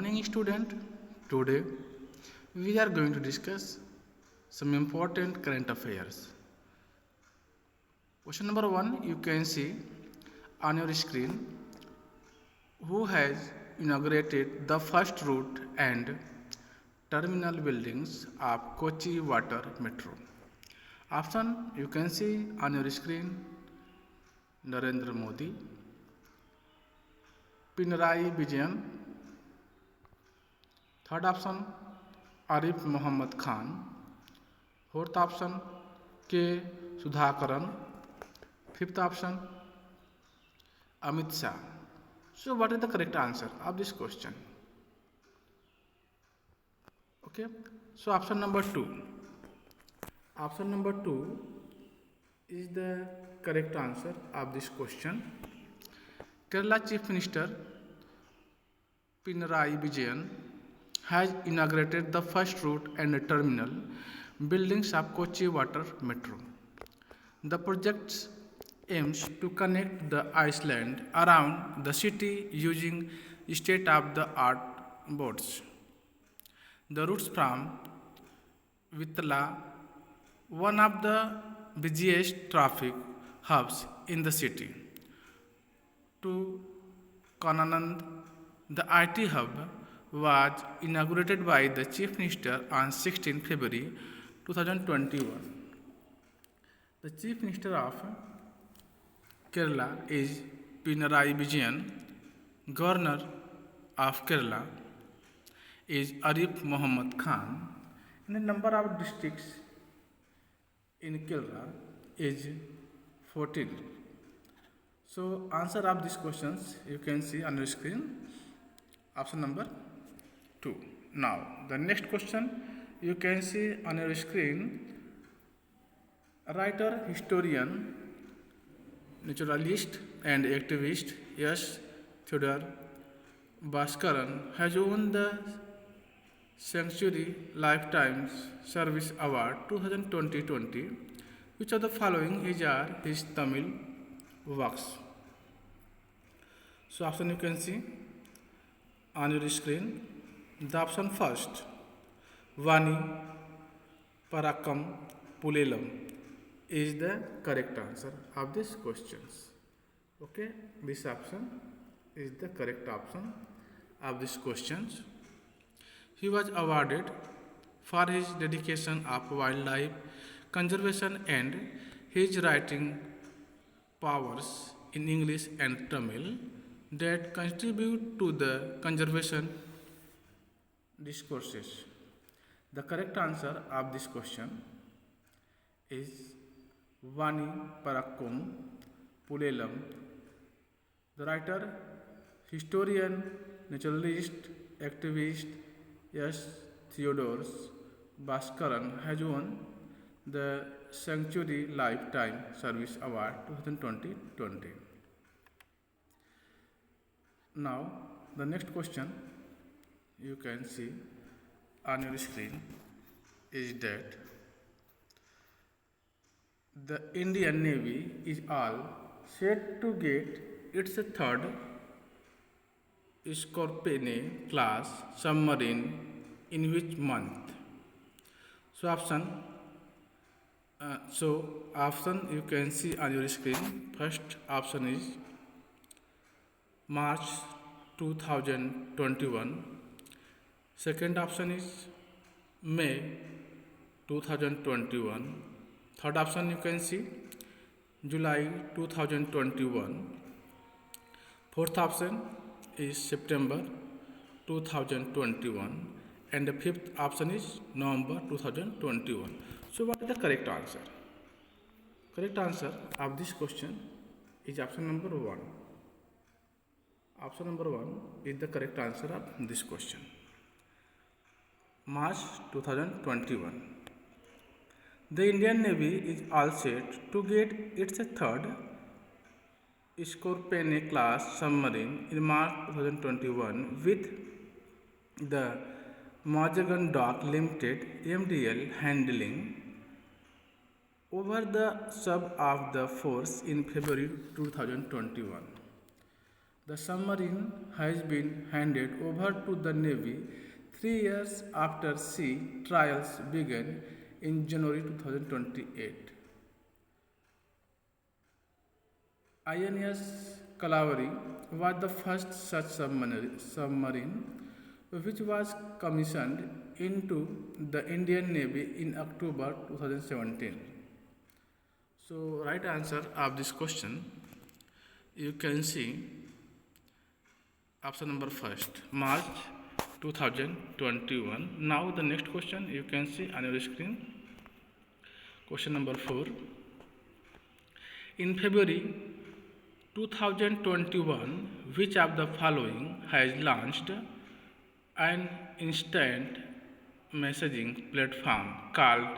morning, student. Today we are going to discuss some important current affairs. Question number 1 you can see on your screen who has inaugurated the first route and terminal buildings of Kochi Water Metro. Option you can see on your screen Narendra Modi, Pinarayi Vijayan. Third option Arif Muhammad Khan. Fourth option K. Sudhakaran. Fifth option Amit Shah. So what is the correct answer of this question? Okay, so option number 2. Option number 2 is the correct answer of this question. Kerala Chief Minister Pinarayi Vijayan has inaugurated the first route and terminal buildings of Kochi Water Metro. The project aims to connect the island around the city using state-of-the-art boats. The routes from Vitala, one of the busiest traffic hubs in the city, to Kananand, the IT hub, was inaugurated by the Chief Minister on 16 February 2021. The Chief Minister of Kerala is Pinarayi Vijayan. Governor of Kerala is Arif Muhammad Khan. And the number of districts in Kerala is 14. So answer of these questions you can see on your screen. Option number 2. Now the next question you can see on your screen. Writer, historian, naturalist and activist S. Theodore Bhaskaran has won the Century Lifetime Service Award 2020. Which of the following is his Tamil works? So option you can see on your screen. The option first, Vani Parakam Pulelam, is the correct answer of these questions. Okay, this option is the correct option of these questions. He was awarded for his dedication of wildlife conservation and his writing powers in English and Tamil that contribute to the conservation discourses. The correct answer of this question is Vani Parakkum Pulelam. The writer, historian, naturalist, activist S. Theodore Bhaskaran has won the Century Lifetime Service Award 2020. Now the next question you can see on your screen is that the Indian Navy is all set to get its third Scorpene class submarine in which month? So option you can see on your screen. First option is March 2021. Second option is May 2021. Third option you can see July 2021. Fourth option is September 2021. And the fifth option is November 2021. So what is the correct answer? Correct answer of this question is option number 1. Option number 1 is the correct answer of this question. March 2021. The Indian Navy is all set to get its third Scorpene class submarine in March 2021 with the Mazagon Dock Limited MDL handling over the sub of the force in February 2021. The submarine has been handed over to the Navy 3 years after sea trials began in January 2028. INS Cavalry was the first such submarine which was commissioned into the Indian Navy in October 2017. So, right answer of this question you can see option number first, March 2021. Now the next question you can see on your screen. Question number 4. In February 2021, which of the following has launched an instant messaging platform called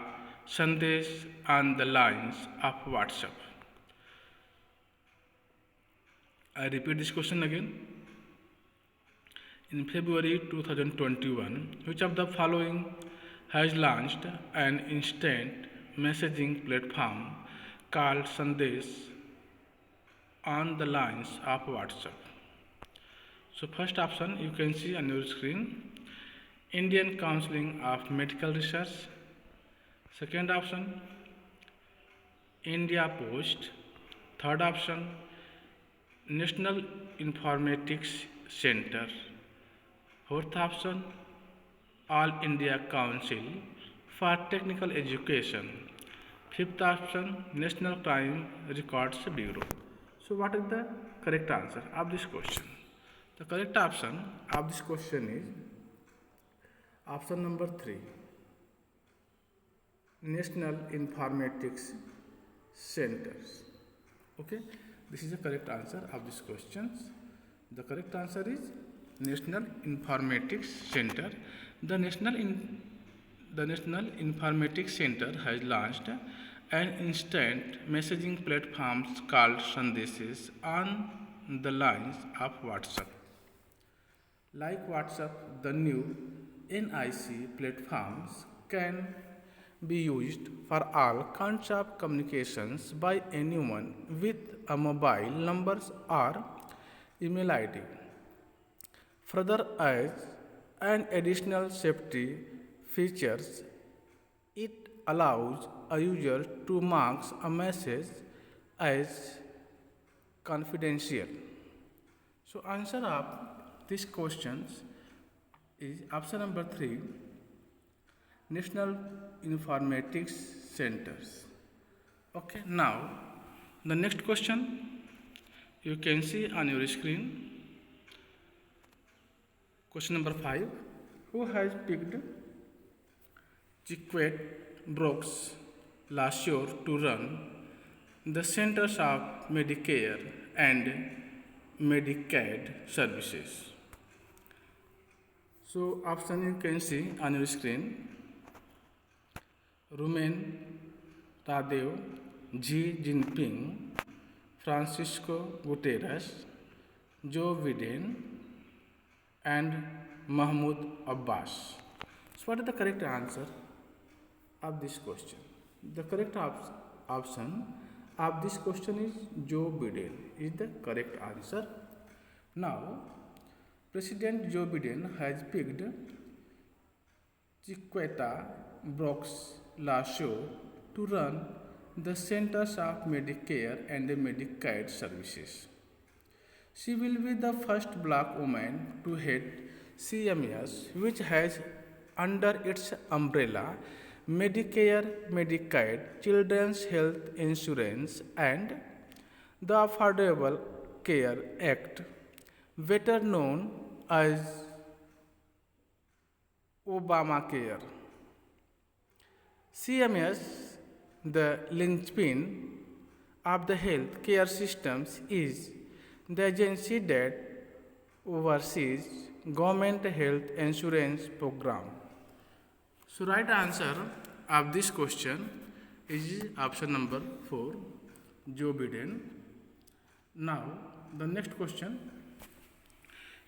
Sandesh on the lines of WhatsApp? I repeat this question again. In February 2021, which of the following has launched an instant messaging platform called Sandesh on the lines of WhatsApp? So first option you can see on your screen, Indian Council of Medical Research. Second option, India Post. Third option, National Informatics Center. Fourth option, All India Council for Technical Education. Fifth option, National Crime Records Bureau. So what is the correct answer of this question? The correct option of this question is option number 3, National Informatics Centers. Okay, this is the correct answer of this question. The correct answer is National Informatics Center. The National Informatics Center has launched an instant messaging platform called Sandesh on the lines of WhatsApp. Like WhatsApp, the new NIC platforms can be used for all kinds of communications by anyone with a mobile number or email ID. Further, as an additional safety features, it allows a user to mark a message as confidential. So answer of these questions is option number 3, National Informatics Centers. Okay, now the next question you can see on your screen. Question number 5. Who has picked Chiquet Brooks Lashore to run the Centers of Medicare and Medicaid Services? So option you can see on your screen. Rumen Radev, Xi Jinping, Francisco Guterres, Joe Biden, and Mahmoud Abbas. So what is the correct answer of this question? The correct option of this question is Joe Biden is the correct answer. Now, President Joe Biden has picked Chiqueta Brooks Lashore to run the Centers of Medicare and Medicaid Services. She will be the first black woman to head CMS, which has under its umbrella Medicare, Medicaid, Children's Health Insurance, and the Affordable Care Act, better known as Obamacare. CMS, the linchpin of the health care systems, is the agency that oversees government health insurance program. So right answer of this question is option number 4, Joe Biden. Now the next question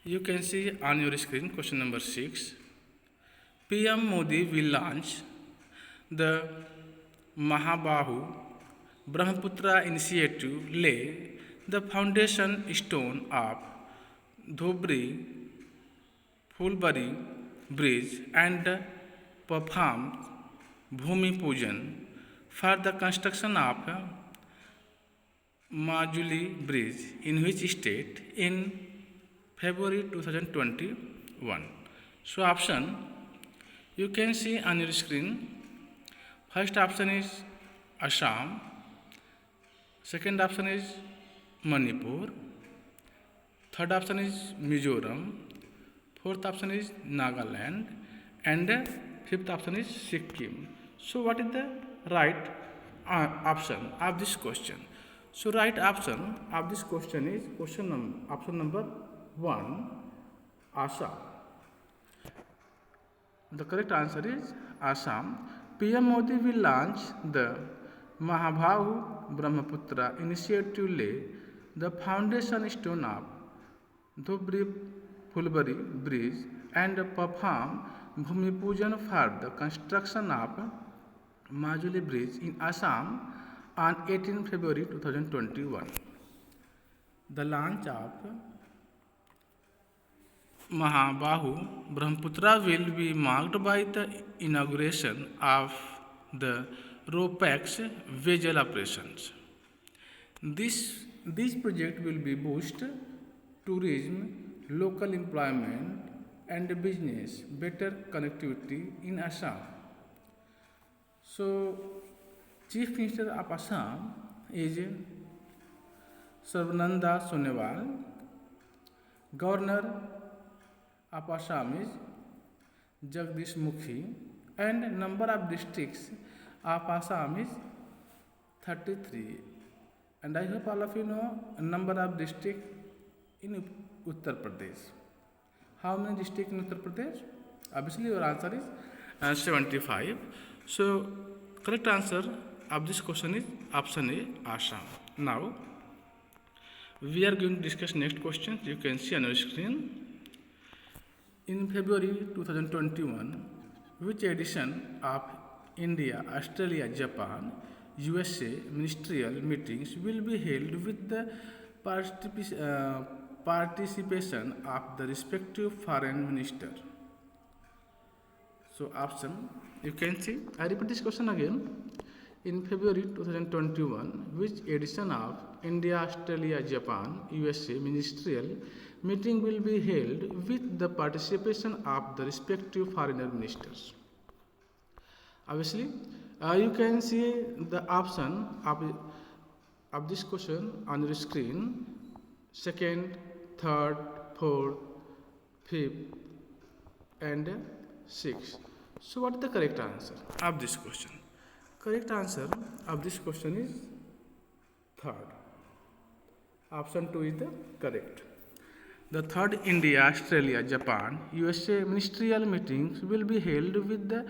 you can see on your screen, question number 6. PM Modi will launch the Mahabahu Brahmaputra initiative, lay the foundation stone of Dhubri Phulbari Bridge and performed Bhumi Pujan for the construction of Majuli Bridge in which state in February 2021. So option you can see on your screen. First option is Assam, second option is Manipur, third option is Mizoram, fourth option is Nagaland, and fifth option is Sikkim. So what is the right option of this question? So right option of this question is option number 1, Assam. The correct answer is Assam. PM Modi will launch the Mahabhahu Brahmaputra initiative, lay the foundation stone of Dhubri Phulbari Bridge and perform Bhumi Pujan for the construction of Majuli Bridge in Assam on 18 February 2021. The launch of Mahabahu Brahmaputra will be marked by the inauguration of the RoPax visual operations. This project will be boost tourism, local employment and business, better connectivity in Assam. So, Chief Minister of Assam is Sarbananda Sonowal. Governor of Assam is Jagdish Mukhi, and number of districts of Assam is 33. And I hope all of you know number of districts in Uttar Pradesh. How many districts in Uttar Pradesh? Obviously your answer is 75. So correct answer of this question is option A, Assam. Now we are going to discuss next question. You can see on your screen. In February 2021, which edition of India, Australia, Japan, USA ministerial meetings will be held with the participation of the respective foreign minister? So option you can see. I repeat this question again. In February 2021, which edition of India, Australia, Japan, USA ministerial meeting will be held with the participation of the respective foreign ministers? Obviously, you can see the option of this question on your screen. Second, third, fourth, fifth, and sixth. So, what is the correct answer of this question? Correct answer of this question is third. Option 2 is the correct. The third India, Australia, Japan, USA ministerial meetings will be held with the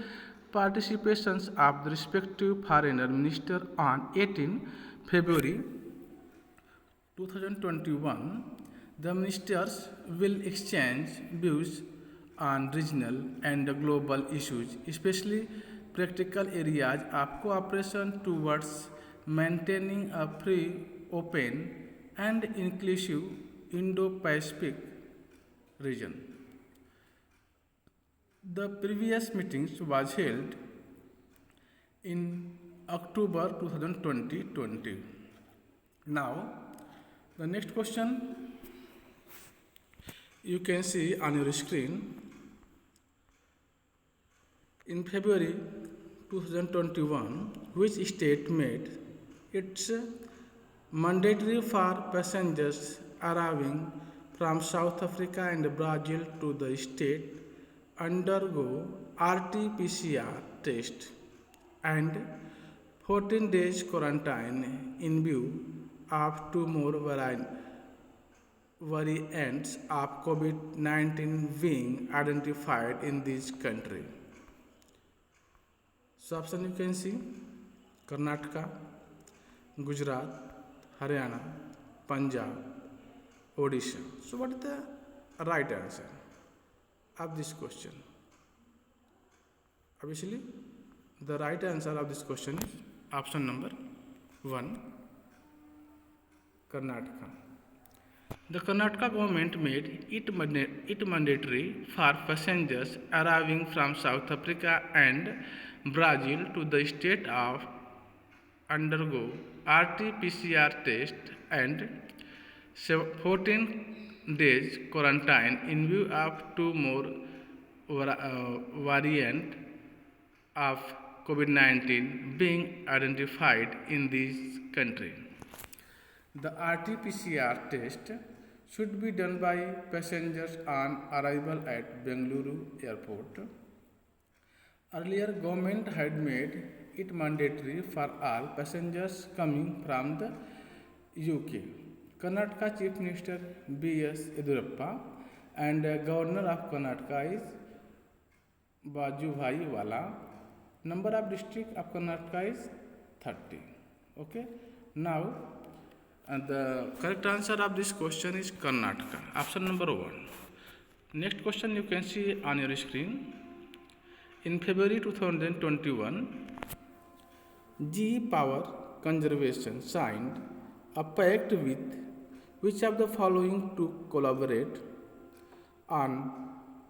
participations of the respective foreign minister on 18 February 2021. The ministers will exchange views on regional and global issues, especially practical areas of cooperation towards maintaining a free, open, and inclusive Indo-Pacific region. The previous meetings was held in October 2020. Now, the next question you can see on your screen. In February 2021, which state made it mandatory for passengers arriving from South Africa and Brazil to the state undergo RT-PCR test and 14 days quarantine in view of two more variants of COVID-19 being identified in this country? So option you can see Karnataka, Gujarat, Haryana, Punjab, Odisha. So what is the right answer of this question? Obviously, the right answer of this question is option number 1, Karnataka. The Karnataka government made it mandatory for passengers arriving from South Africa and Brazil to the state of undergo RT-PCR test and 14 days quarantine in view of two more variant of COVID-19 being identified in this country. The RT-PCR test should be done by passengers on arrival at Bengaluru airport. Earlier, government had made it mandatory for all passengers coming from the UK. Karnataka Chief Minister B.S. Yediyurappa and Governor of Karnataka is Vajubhai Wala. Number of district of Karnataka is 30. Okay. Now, the correct answer of this question is Karnataka. Option number 1. Next question you can see on your screen. In February 2021, GE Power Conservation signed a pact with which of the following to collaborate on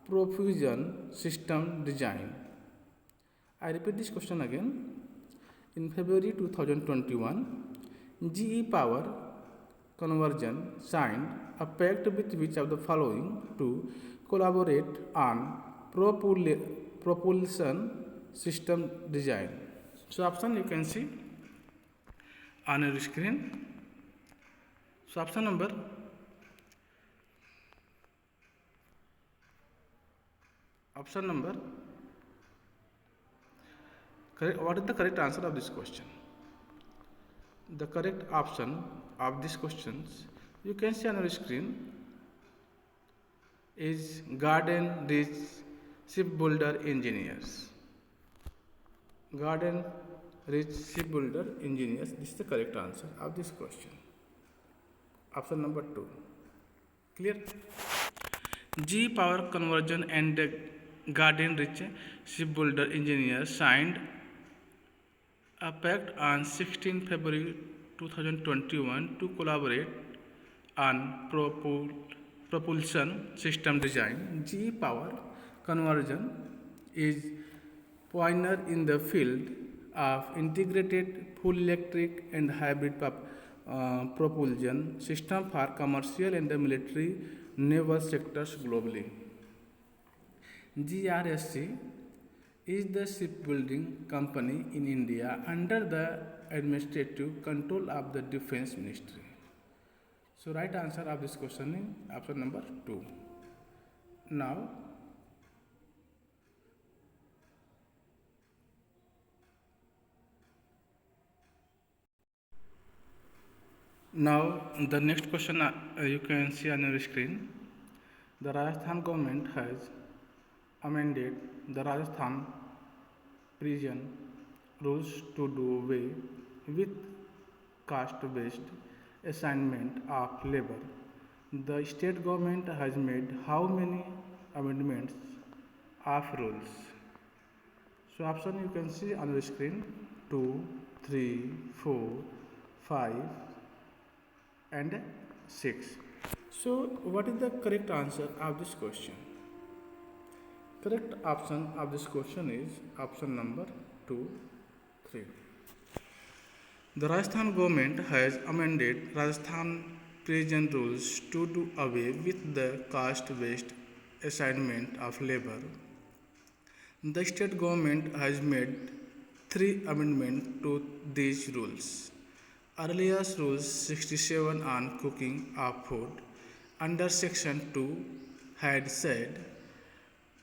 propulsion system design? I repeat this question again. In February 2021, GE Power Conversion signed a pact with which of the following to collaborate on propulsion system design? So option you can see on your screen. So option number correct. What is the correct answer of this question? The correct option of these questions you can see on your screen is Garden Ridge Shipbuilder Engineers. Garden Ridge Shipbuilder Engineers. This is the correct answer of this question. Option number 2. Clear? G Power Conversion and Garden Ridge Shipbuilder Engineers signed a pact on 16 February 2021 to collaborate on propulsion system design. GE Power Conversion is pioneer in the field of integrated full electric and hybrid propulsion system for commercial and military naval sectors globally. GRSC is the shipbuilding company in India under the administrative control of the Defense Ministry. So right answer of this question is option number 2. Now the next question you can see on your screen. The Rajasthan government has amended the Rajasthan prison rules to do away with caste-based assignment of labor. The state government has made how many amendments of rules? So option you can see on the screen 2, 3, 4, 5 and 6. So what is the correct answer of this question? Correct option of this question is option number 2, 3. The Rajasthan government has amended Rajasthan prison rules to do away with the caste-based assignment of labor. The state government has made 3 amendments to these rules. Earlier rules 67 on cooking of food under section 2 had said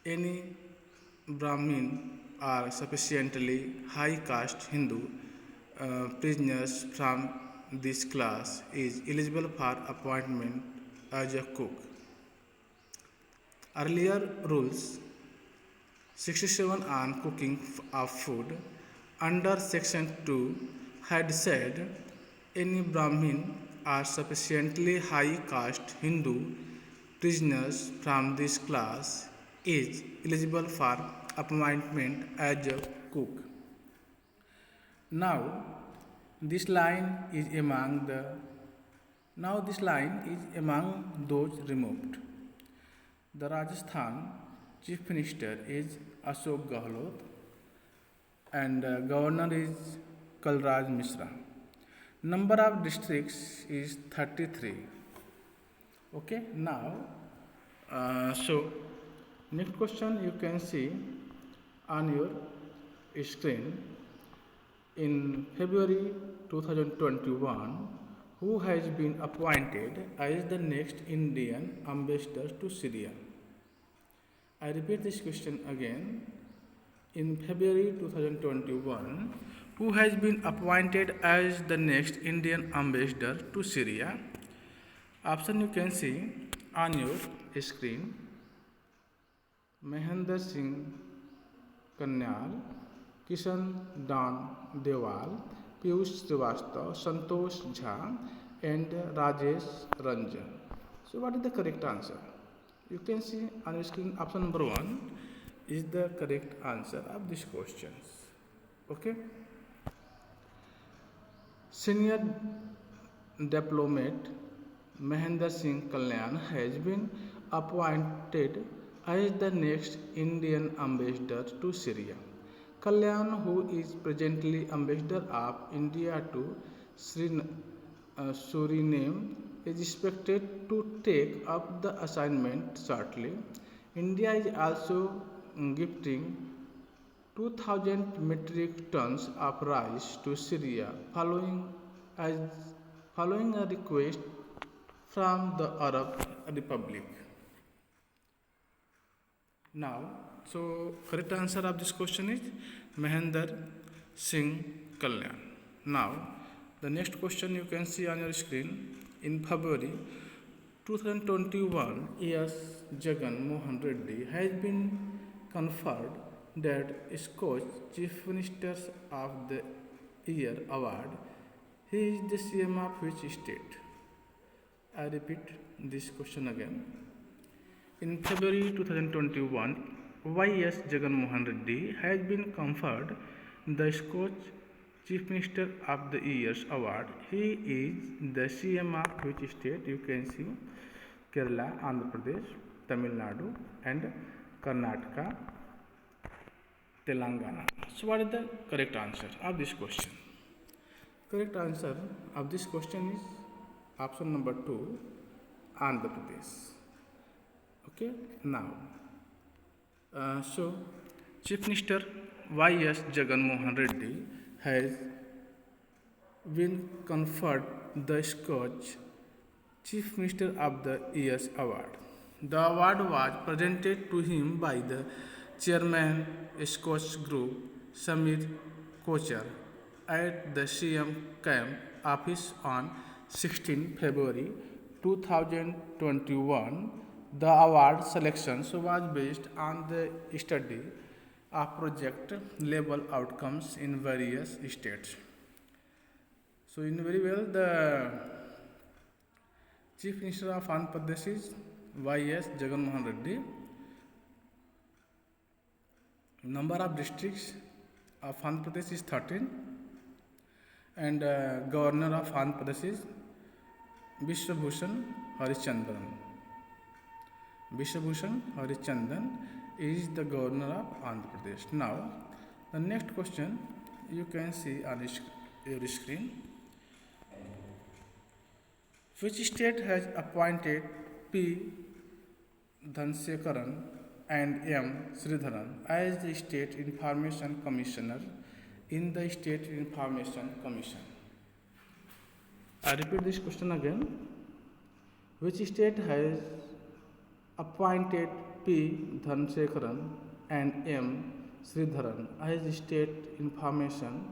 any Brahmin or sufficiently high caste Hindu prisoners from this class is eligible for appointment as a cook. Earlier rules 67 on cooking of food under section 2 had said any Brahmin or sufficiently high caste Hindu prisoners from this class is eligible for appointment as a cook. Now, this line is among the Now this line is among those removed. The Rajasthan Chief Minister is Ashok Gehlot and Governor is Kalraj Mishra. Number of districts is 33. Okay, now so next question you can see on your screen. In February 2021, who has been appointed as the next Indian ambassador to Syria? I repeat this question again. In February 2021, who has been appointed as the next Indian ambassador to Syria? Option you can see on your screen. Mahendra Singh Kanyal, Kishan Dan Dewal, Piyush Srivastava, Santosh Jha, and Rajesh Ranjan. So, what is the correct answer? You can see on your screen option number 1 is the correct answer of these questions. Okay. Senior diplomat Mahendra Singh Kalyan has been appointed as the next Indian ambassador to Syria. Kalyan, who is presently ambassador of India to Suriname, is expected to take up the assignment shortly. India is also gifting 2,000 metric tons of rice to Syria as, following a request from the Arab Republic. Now, so correct answer of this question is Mahendra Singh Kalyan. Now, the next question you can see on your screen. In February 2021, S. Jagan Mohan Reddy has been conferred that Scotch Chief Minister of the Year award. He is the CM of which state? I repeat this question again. In February 2021, Y.S. Jagan Mohan Reddy has been conferred the Scotch Chief Minister of the Year's award. He is the CM of which state? You can see Kerala, Andhra Pradesh, Tamil Nadu, and Karnataka, Telangana. So, what is the correct answer of this question? Correct answer of this question is option number 2, Andhra Pradesh. Okay, now, so Chief Minister Y.S. Jagan Mohan Reddy has been conferred the Scotch Chief Minister of the Year's award. The award was presented to him by the Chairman Scotch Group, Samir Kochar, at the CM Camp Office on 16 February 2021. The award selection was based on the study of project level outcomes in various states. So, in very well, the Chief Minister of Andhra Pradesh is Y.S. Jagan Mohan Reddy. Number of districts of Andhra Pradesh is 13, and Governor of Andhra Pradesh is Vishwabhushan Harichandran. Vishwabhushan Harichandran is the Governor of Andhra Pradesh. Now, the next question you can see on your screen. Which state has appointed P. Dhansekaran and M. Sridharan as the State Information Commissioner in the State Information Commission? I repeat this question again. Which state has appointed P. Dhansekaran and M. Sridharan as State Information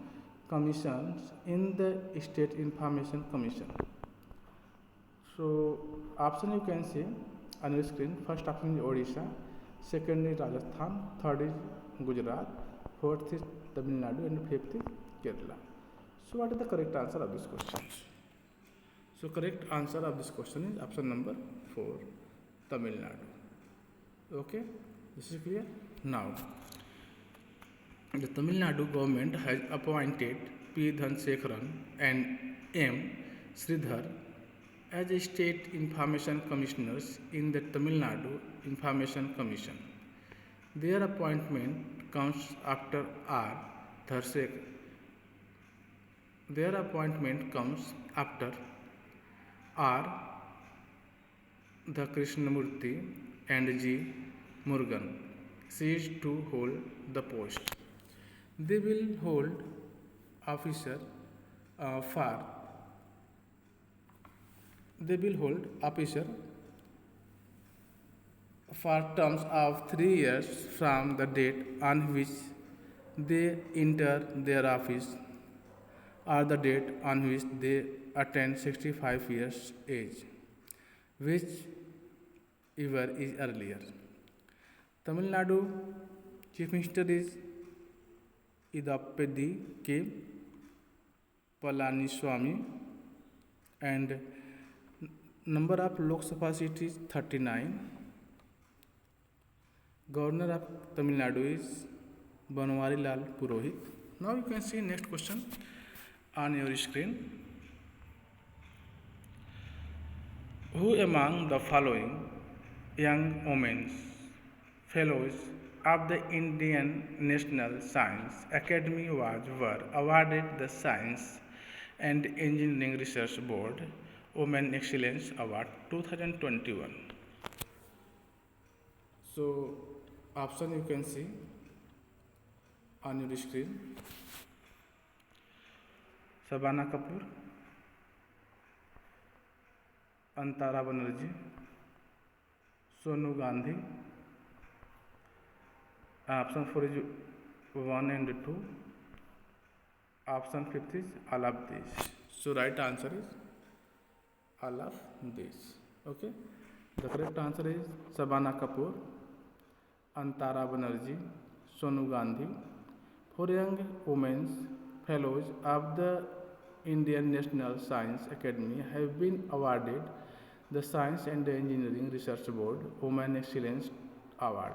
Commissioners in the State Information Commission? So, option you can see on your screen. First option is Odisha, second is Rajasthan, third is Gujarat, fourth is Tamil Nadu, and fifth is Kerala. So, what is the correct answer of this question? So, correct answer of this question is option number 4, Tamil Nadu. Okay, this is clear. Now, the Tamil Nadu government has appointed P. Dhansekaran and M. Sridhar as state information commissioners in the Tamil Nadu Information Commission. Their appointment comes after R. Tharsek. Their appointment comes after R. The Krishnamurthy and G. Murugan ceased to hold the post. They will hold officer for they will hold officer for terms of 3 years from the date on which they enter their office or the date on which they attain 65 years age, whichever is earlier. Tamil Nadu Chief Minister is Idapedi K. Palaniswamy and number of Lok Sabha seats is 39. Governor of Tamil Nadu is Banwari Lal Purohit. Now you can see next question on your screen. Who among the following young women fellows of the Indian National Science Academy were awarded the Science and Engineering Research Board Women Excellence Award 2021? So option you can see on your screen. Shabana Kapoor, Antara Banerjee, Sonu Gandhi. Option 4 is 1 and 2. Option 5 is all of these. So right answer is all of these. Okay. The correct answer is Shabana Kapoor, Antara Banerjee, Sonu Gandhi. For young women fellows of the Indian National Science Academy have been awarded the Science and Engineering Research Board Women Excellence Award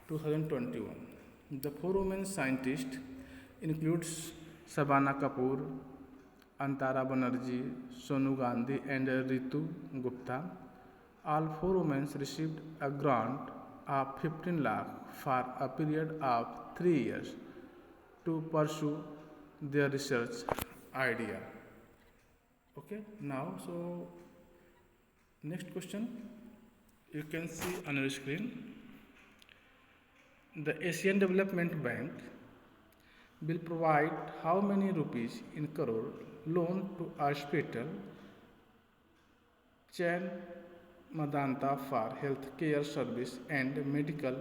2021. The 4 women scientists includes Shabana Kapoor, Antara Banerjee, Sonu Gandhi and Ritu Gupta. All 4 women received a grant of 15 lakh for a period of 3 years to pursue their research idea. Okay, now so next question you can see on your screen. The Asian Development Bank will provide how many rupees in crore loan to hospital chain Medanta for healthcare service and medical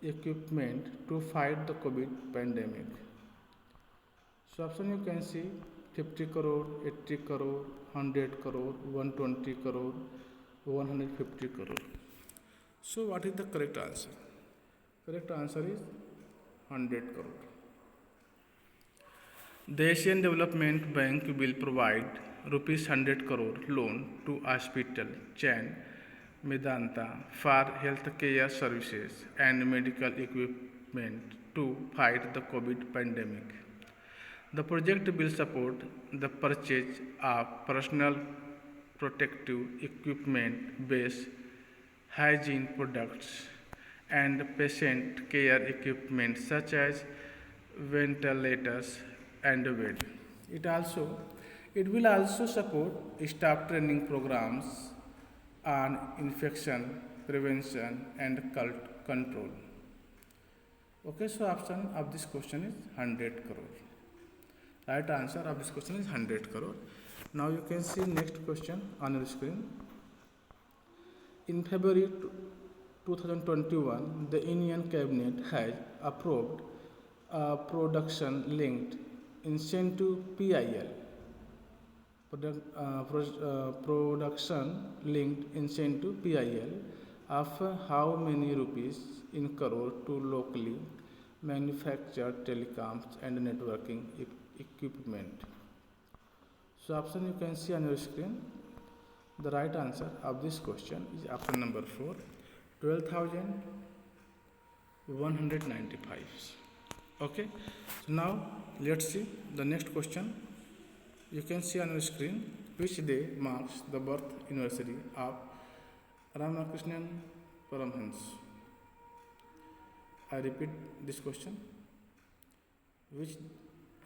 equipment to fight the COVID pandemic? So option you can see 50 crore, 80 crore, 100 crore, 120 crore, 150 crore. So what is the correct answer? Correct answer is 100 crore. The Asian Development Bank will provide rupees 100 crore loan to hospital chain Medanta for healthcare services and medical equipment to fight the COVID pandemic. The project will support the purchase of personal protective equipment, based hygiene products, and patient care equipment such as ventilators and bed. It will also support staff training programs on infection prevention and control. Okay, so option of this question is 100 crore. Right answer of this question is 100 crore. Now you can see next question on your screen. In February 2021, the Indian Cabinet has approved a production-linked incentive PIL. Production-linked incentive PIL of how many rupees in crore to locally manufactured telecoms and networking equipment? So option you can see on your screen. The right answer of this question is option number 4, 12,195. Okay, so now let's see the next question. You can see on your screen. Which day marks the birth anniversary of Ramakrishnan Paramhans? I repeat this question. Which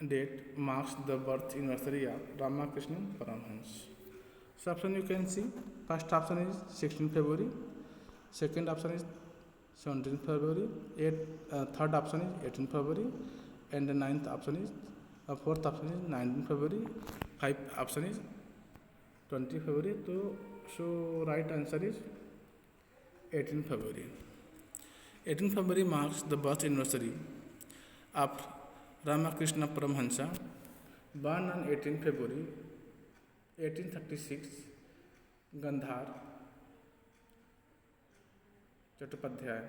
date marks the birth anniversary of Ramakrishnan Paramhans? So option you can see. First option is 16 February. Second option is 17 February. Third option is 18 February. And the ninth option is fourth option is 19 February. Fifth option is 20 February. So right answer is 18 February. 18 February marks the birth anniversary of Ramakrishna Paramhansa, born on 18 February 1836, Gandhar Chattopadhyay,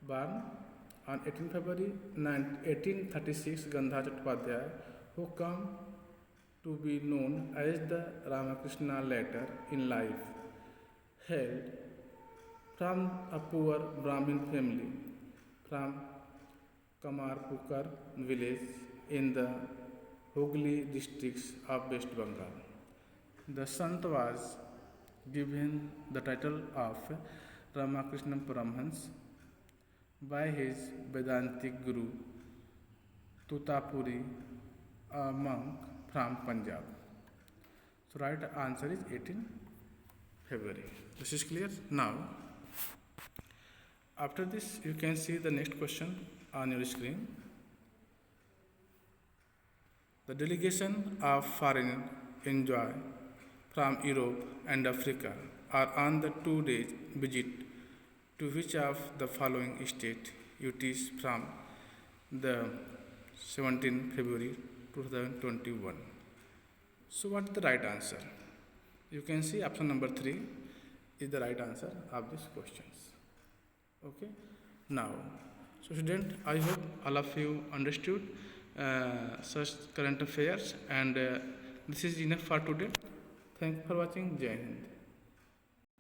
born on 18 February 1836, Gandhar Chattopadhyay, who come to be known as the Ramakrishna later in life, hailed from a poor Brahmin family from Kamarpukar village in the Hooghly districts of West Bengal. The Sant was given the title of Ramakrishna Paramhans by his Vedantic guru Tutapuri, a monk from Punjab. So right answer is 18 February. This is clear? Now, after this you can see the next question on your screen. The delegation of foreigners enjoy from Europe and Africa are on the 2 days visit to which of the following state it is from the 17 February 2021. So what is the right answer? You can see option number 3 is the right answer of these questions. Okay. Now, so student, I hope all of you understood such current affairs, and this is enough for today. Thank you for watching. Jai Hind.